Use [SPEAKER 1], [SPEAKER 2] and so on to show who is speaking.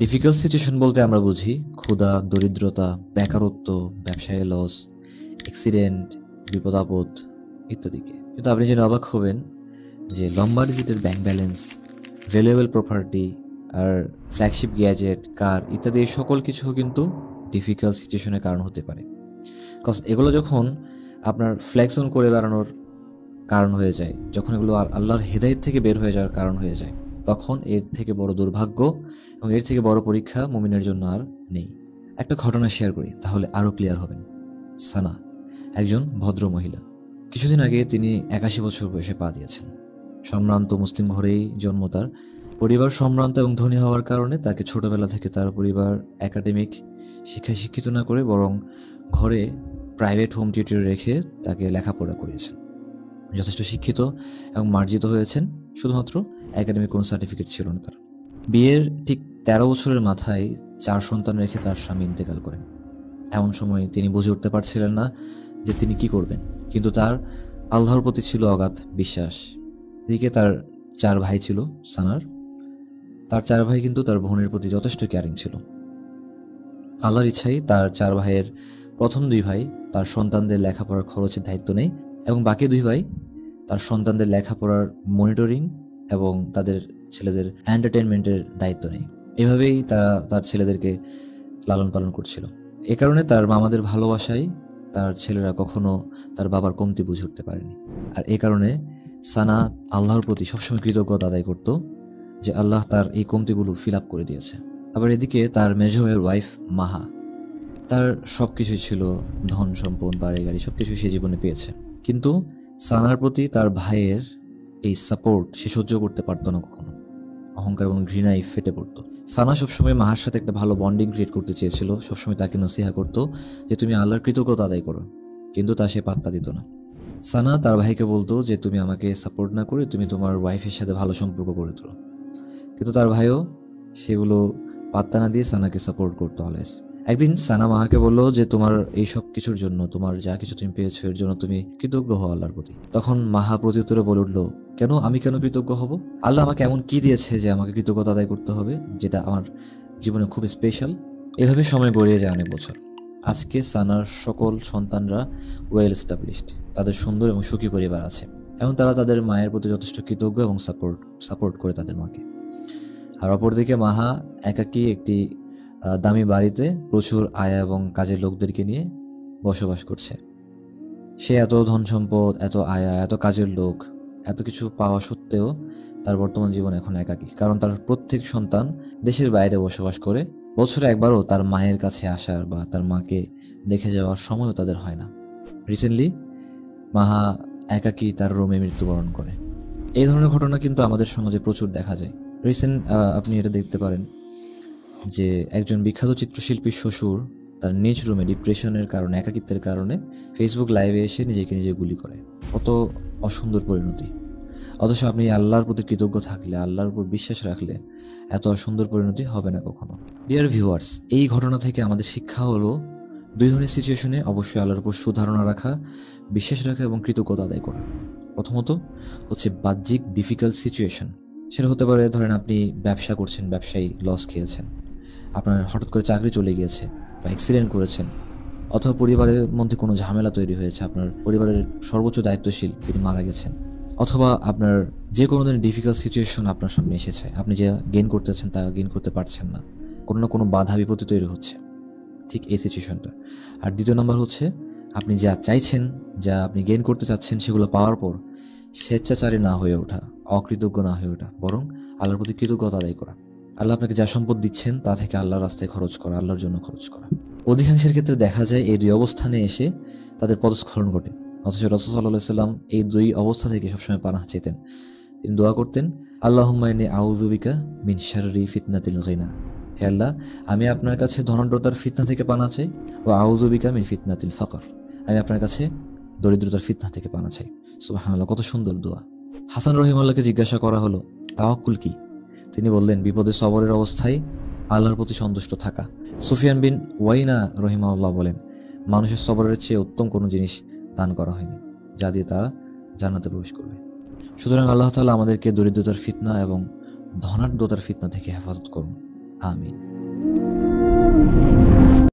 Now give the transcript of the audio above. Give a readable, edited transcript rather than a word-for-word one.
[SPEAKER 1] Difficult situation বলতে আমরা বুঝি ক্ষুধা, দরিদ্রতা, বেকারত্ব, ব্যবসায় লস, অ্যাক্সিডেন্ট, বিপদ আপদ ইত্যাদিকে। কিন্তু আপনি জেনে অবাক হবেন যে লম্বা ডিজিটের ব্যাংক ব্যালেন্স, ভ্যালুয়েবল প্রপার্টি আর ফ্ল্যাগশিপ গ্যাজেট, কার ইত্যাদি এই সকল কিছু কিন্তু ডিফিকাল্ট সিচুয়েশনের কারণ হতে পারে। কজ এগুলো যখন আপনার ফ্লেক্স অন করে বেড়ানোর কারণ হয়ে যায়, যখন এগুলো আল্লাহর হেদায়েত থেকে বের হয়ে যাওয়ার কারণ হয়ে যায়, তখন এর থেকে বড় দুর্ভাগ্য এবং এর থেকে বড় পরীক্ষা মুমিনের জন্য আর নেই। একটা ঘটনা শেয়ার করি, তাহলে আরও ক্লিয়ার হবেন। সানা একজন ভদ্র মহিলা। কিছুদিন আগে তিনি 81 বছর বয়সে পা দিয়েছেন। সম্ভ্রান্ত মুসলিম ঘরেই জন্ম তার। পরিবার সম্ভ্রান্ত এবং ধনী হওয়ার কারণে তাকে ছোটবেলা থেকে তার পরিবার একাডেমিক শিক্ষায় শিক্ষিত না করে বরং ঘরে প্রাইভেট হোম টিউটর রেখে তাকে লেখাপড়া করিয়েছেন। যথেষ্ট শিক্ষিত এবং মার্জিত হয়েছেন, শুধুমাত্র একাডেমিক কোনো সার্টিফিকেট ছিল না তার। বিয়ের ঠিক 13 বছরের মাথায় 4 সন্তান রেখে তার স্বামী ইন্তেকাল করেন। এমন সময় তিনি বুঝে উঠতে পারছিলেন না যে তিনি কি করবেন, কিন্তু তার আল্লাহর প্রতি ছিল অগাধ বিশ্বাস। এদিকে তার 4 ভাই ছিল সানার। তার 4 ভাই কিন্তু তার বোনের প্রতি যথেষ্ট কেয়ারিং ছিল। আল্লাহর ইচ্ছাই তার 4 ভাইয়ের প্রথম 2 ভাই তার সন্তানদের লেখাপড়ার খরচের দায়িত্ব নেয় এবং বাকি 2 ভাই তার সন্তানদের লেখাপড়ার মনিটরিং এবং তাদের ছেলেদের এন্টারটেনমেন্টের দায়িত্ব নেয়। এভাবেই তারা তার ছেলেদেরকে লালন পালন করছিল। এ কারণে তার মামাদের ভালোবাসায় তার ছেলেরা কখনো তার বাবার কমতি বুঝে উঠতে পারেনি। আর এ কারণে সানা আল্লাহর প্রতি সবসময় কৃতজ্ঞতা আদায় করত যে আল্লাহ তার এই কমতিগুলো ফিল আপ করে দিয়েছে। আবার এদিকে তার মেজো ভাইয়ের ওয়াইফ মাহা, তার সব কিছুই ছিল, ধন সম্পদ, বাড়ি গাড়ি সবকিছু সে জীবনে পেয়েছে, কিন্তু সানার প্রতি তার ভাইয়ের এই সাপোর্ট সে সহ্য করতে পারতো না কখনো। অহংকার এবং ঘৃণায় ফেটে পড়তো। সানা সবসময় মাহার সাথে একটা ভালো বন্ডিং ক্রিয়েট করতে চেয়েছিল, সবসময় তাকে নসিহা করতো যে তুমি আল্লাহর কৃতজ্ঞতা আদায় করো, কিন্তু তা সে পাত্তা দিত না। সানা তার ভাইকে বলতো যে তুমি আমাকে সাপোর্ট না করে তুমি তোমার ওয়াইফের সাথে ভালো সম্পর্ক গড়ে তোলো, কিন্তু তার ভাইও সেগুলো পাত্তা না দিয়ে সানাকে সাপোর্ট করতো অলওয়েজ। একদিন সানা মাহাকে বলল যে তোমার এই সব কিছুর জন্য, তোমার যা কিছু তুমি পেয়েছো এর জন্য তুমি কৃতজ্ঞ হও আল্লাহর প্রতি। তখন মাহা প্রত্যুত্তরে বলে উঠলো, কেন, আমি কেন কৃতজ্ঞ হব? আল্লাহ আমাকে এমন কি দিয়েছে যে আমাকে কৃতজ্ঞতা আদায় করতে হবে, যেটা আমার জীবনে খুব স্পেশাল? এভাবে সময় গড়িয়ে যায় অনেক বছর। আজকে সানার সকল সন্তানরা ওয়েল এস্টাবলিশড, তাদের সুন্দর এবং সুখী পরিবার আছে এবং তারা তাদের মায়ের প্রতি যথেষ্ট কৃতজ্ঞ এবং সাপোর্ট করে তাদের মাকে। আর অপরদিকে মাহা একাকী একটি দামি বাড়িতে প্রচুর আয় এবং কাজের লোকদেরকে নিয়ে বসবাস করছে। সে এত ধন সম্পদ, এত আয়া, এত কাজের লোক, এত কিছু পাওয়া সত্ত্বেও তার বর্তমান জীবন এখন একাকী, কারণ তার প্রত্যেক সন্তান দেশের বাইরে বসবাস করে। বছরে একবারও তার মায়ের কাছে আসার বা তার মাকে দেখে যাওয়ার সময়ও তাদের হয় না। রিসেন্টলি মাহা একাকী তার রুমে মৃত্যুবরণ করে। এই ধরনের ঘটনা কিন্তু আমাদের সমাজে প্রচুর দেখা যায়। আপনি এটা দেখতে পারেন যে একজন বিখ্যাত চিত্রশিল্পীর শ্বশুর তার নিজ রুমে ডিপ্রেশনের কারণে, একাকিত্বের কারণে ফেসবুক লাইভে এসে নিজেকে নিজে গুলি করে। কত অসুন্দর পরিণতি! অথচ আপনি আল্লাহর প্রতি কৃতজ্ঞ থাকলে, আল্লাহর উপর বিশ্বাস রাখলে এত অসুন্দর পরিণতি হবে না কখনো। ডিয়ার ভিউয়ার্স, এই ঘটনা থেকে আমাদের শিক্ষা হলো 2 ধরনের সিচুয়েশনে অবশ্যই আল্লাহর উপর সুধারণা রাখা, বিশ্বাস রাখা এবং কৃতজ্ঞতা আদায় করা। প্রথমত হচ্ছে বাহ্যিক ডিফিকাল্ট সিচুয়েশন। সেটা হতে পারে, ধরেন আপনি ব্যবসা করছেন, ব্যবসায়ী লস খেয়েছেন, আপনার হঠাৎ করে চাকরি চলে গিয়েছে বা অ্যাক্সিডেন্ট করেছেন, অথবা পরিবারের মধ্যে কোনো ঝামেলা তৈরি হয়েছে, আপনার পরিবারের সর্বোচ্চ দায়িত্বশীল তিনি মারা গেছেন, অথবা আপনার যে কোনো ধরনের ডিফিকাল্ট সিচুয়েশন আপনার সামনে এসেছে, আপনি যা গেইন করতেছেন তা গেইন করতে পারছেন না, কোনো না কোনো বাধা বিপত্তি তৈরি হচ্ছে, ঠিক এই সিচুয়েশনটা। আর দ্বিতীয় নম্বর হচ্ছে আপনি যা চাইছেন, যা আপনি গেইন করতে চাচ্ছেন, সেগুলো পাওয়ার পর স্বেচ্ছাচারী না হয়ে ওঠা, অকৃতজ্ঞ না হয়ে ওঠা, বরং আল্লাহর প্রতি কৃতজ্ঞতা আদায় করা। আল্লাহ আপনাকে যা সম্পদ দিচ্ছেন তা থেকে আল্লাহর রাস্তায় খরচ করা, আল্লাহর জন্য খরচ করা। অধিকাংশের ক্ষেত্রে দেখা যায় এই 2 অবস্থানে এসে তাদের পদস্খলন ঘটে, অথচ রাসূল সাল্লাল্লাহু আলাইহি সাল্লাম এই 2 অবস্থা থেকে সবসময় পানাহ চাইতেন। তিনি দোয়া করতেন, আল্লাহুম্মা ইন্নী আউযু বিকা মিন শাররি ফিতনাতিল গিনা। হে আল্লাহ, আমি আপনার কাছে ধনাঢ্যতার ফিতনা থেকে পানাহ চাই, ওয়া আউযু বিকা মিন ফিতনাতিল ফাকর, আমি আপনার কাছে দরিদ্রতার ফিতনা থেকে পানাহ চাই। সুবহানাল্লাহ, কত সুন্দর দোয়া। হাসান রহিমাল্লাহকে জিজ্ঞাসা করা হলো তাওয়াক্কুল কি? তিনি বললেন, বিপদে সবরের অবস্থায় আল্লাহর প্রতি সন্তুষ্ট থাকা। সুফিয়ান বিন ওয়াইনা রহিমাহুল্লাহ বলেন, মানুষের সবরের চেয়ে উত্তম কোনো জিনিস দান করা হয়নি, যা দিয়ে তারা জান্নাতে প্রবেশ করবে। সুতরাং আল্লাহ তাআলা আমাদেরকে দরিদ্রতার ফিতনা এবং ধনাঢ্যতার ফিতনা থেকে হেফাজত করুন। আমিন।